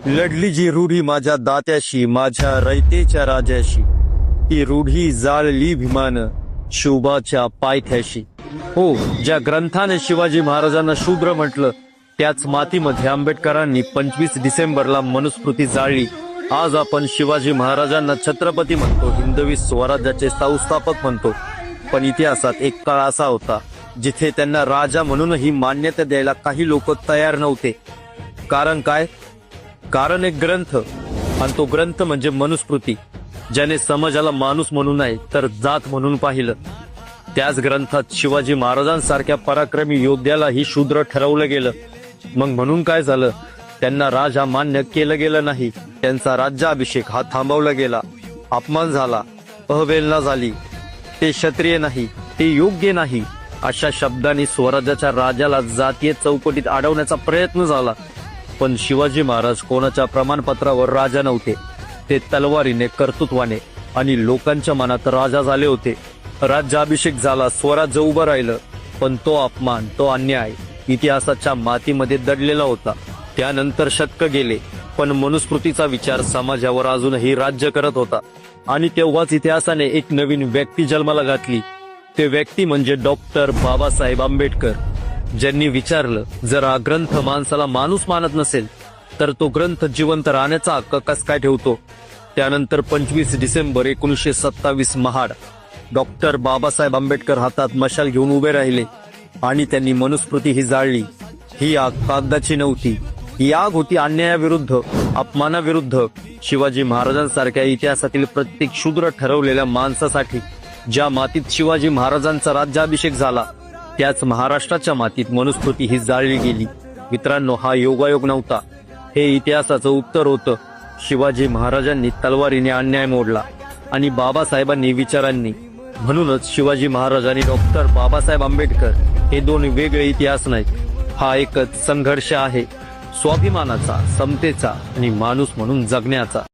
लढली जी रूढी माझ्या दात्याशी, माझ्या रयतेच्या राजाशी, ती रूढी जाळली भीमान शोभाच्या पायथ्याशी. हो, ज्या ग्रंथाने शिवाजी महाराजांना शूद्र म्हटलं, त्याच मातीमध्ये आंबेडकरांनी 25 डिसेंबरला मनुस्मृती जाळली. आज आपण शिवाजी महाराजांना छत्रपती म्हणतो, हिंदवी स्वराज्याचे संस्थापक म्हणतो. पण इतिहासात एक काळ असा होता जिथे त्यांना राजा म्हणूनही मान्यता द्यायला काही लोक तयार नव्हते. कारण काय? कारण एक ग्रंथ, आणि तो ग्रंथ म्हणजे मनुस्मृती, ज्याने समाजाला माणूस म्हणून नाही तर जात म्हणून पाहिलं. त्याच ग्रंथात शिवाजी महाराजांसारख्या पराक्रमी योद्ध्यालाही शूद्र ठरवलं गेलं. मग म्हणून काय झालं? त्यांना राजा मान्य केलं गेलं नाही. त्यांचा राज्याभिषेक हा थांबवला गेला. अपमान झाला, अवहेलना झाली. ते क्षत्रिय नाही, ते योग्य नाही, अशा शब्दांनी स्वराज्याच्या राजाला जातीय चौकटीत अडवण्याचा प्रयत्न झाला. पण शिवाजी महाराज कोणाच्या प्रमाणपत्रावर राजा नव्हते. ते तलवारीने, कर्तृत्वाने आणि लोकांच्या मनात राजा झाले होते. राज्याभिषेक झाला, स्वराज्य उभं राहिलं, पण तो अपमान, तो अन्याय इतिहासाच्या मातीमध्ये दडलेला होता. त्यानंतर शतक गेले, पण मनुस्मृतीचा विचार समाजावर अजूनही राज्य करत होता. आणि तेव्हाच इतिहासाने एक नवीन व्यक्ती जन्माला घातली. ते व्यक्ती म्हणजे डॉक्टर बाबासाहेब आंबेडकर, ज्यांनी विचारलं, जर हा ग्रंथ माणसाला माणूस मानत नसेल तर तो ग्रंथ जिवंत राहण्याचा हक्क कस काय ठेवतो? त्यानंतर 25 डिसेंबर 1927 महाड. डॉक्टर बाबासाहेब आंबेडकर हातात मशाल घेऊन उभे राहिले आणि त्यांनी मनुस्मृती ही जाळली. ही आग कागदाची नव्हती, ही आग होती अन्यायाविरुद्ध, अपमानाविरुद्ध, शिवाजी महाराजांसारख्या इतिहासातील प्रत्येक शूद्र ठरवलेल्या माणसासाठी. ज्या मातीत शिवाजी महाराजांचा राज्याभिषेक झाला, त्याच महाराष्ट्राच्या मातीत मनुस्मृती ही जाळली गेली. मित्रांनो, हा योगायोग नव्हता, हे इतिहासाचं उत्तर होतं. शिवाजी महाराजांनी तलवारीने अन्याय मोडला आणि बाबासाहेबांनी विचारांनी. म्हणूनच शिवाजी महाराज आणि डॉक्टर बाबासाहेब आंबेडकर हे दोन वेगळे इतिहास नाहीत. हा एकच संघर्ष आहे, स्वाभिमानाचा, समतेचा आणि माणूस म्हणून जगण्याचा.